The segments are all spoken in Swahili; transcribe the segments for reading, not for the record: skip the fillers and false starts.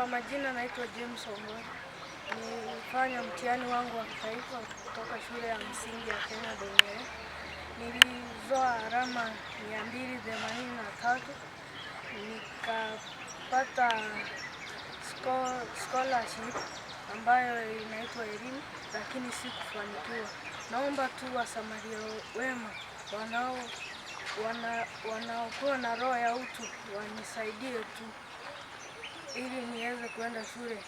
Kwa majina naitwa James Ongori. Nilifanya mtihani wangu wa kitaifa kutoka shule ya msingi ya Kenya Dongere. Nilizoa alama 283. Nikapata scholarship ambayo inaitwa elimu, lakini sikufanikiwa. Naomba tu wasamaria wema wanaokuwa na roho ya utu wanisaidie tu ili niweze kwenda shule.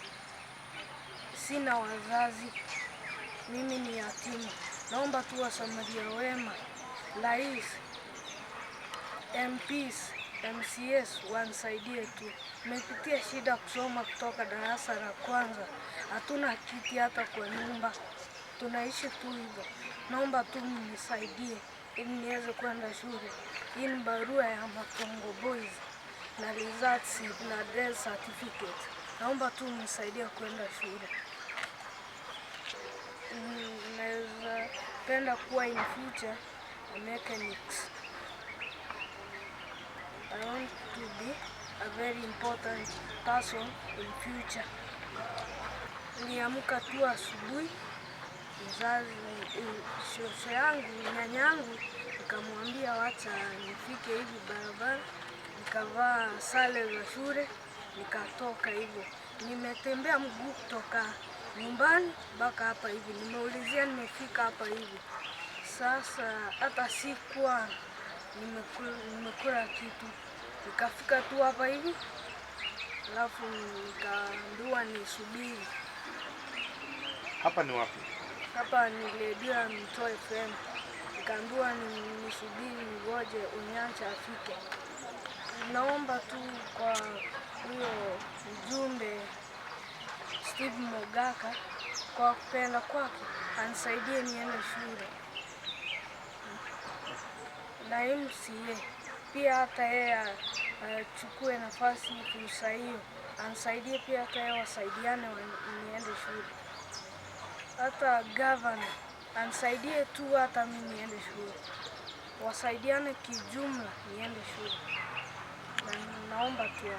Sina wazazi, mimi ni yatima. Naomba tu wasamaria wema, rais, MPs, MCS wanisaidie tu. Nimepitia shida kusoma kutoka darasa la kwanza. Hatuna kiti hata kwa nyumba. Tunaishi tu hivyo. Naomba tu mnisaidie ili niweze kwenda shule. Hii ni barua ya Makongo Boys na results na death certificate. Naomba tu mnisaidie kwenda shule. Naweza penda kuwa in future a mechanics. I want to be a very important person in future. Niliamka tu asubuhi, mzazi, shosho yangu, nyanyangu, nikamwambia wacha nifike hivi barabara, nikavaa sare za shule, nikatoka hivyo. Nimetembea mguu kutoka nyumbani mpaka hapa hivi. Nimeulizia nimefika hapa hivi. Sasa hata sikuwa nimekula kitu. Nikafika tu hapa hivi, alafu nikaambiwa nisubiri. Hapa ni wapi? Hapa ni Radio Mto FM. Nikaambiwa nisubiri ngoje Onyancha afike. Naomba tu kwa huyo mjumbe Steve Mogaka kwa kupenda kwake anisaidie niende shule. Na MCA pia hata yeye achukue nafasi fursa hiyo. Anisaidie pia hata yeye wasaidiane niende shule. Hata governor anisaidie tu hata mimi niende shule. Wasaidiane kijumla niende shule. Na naomba tu.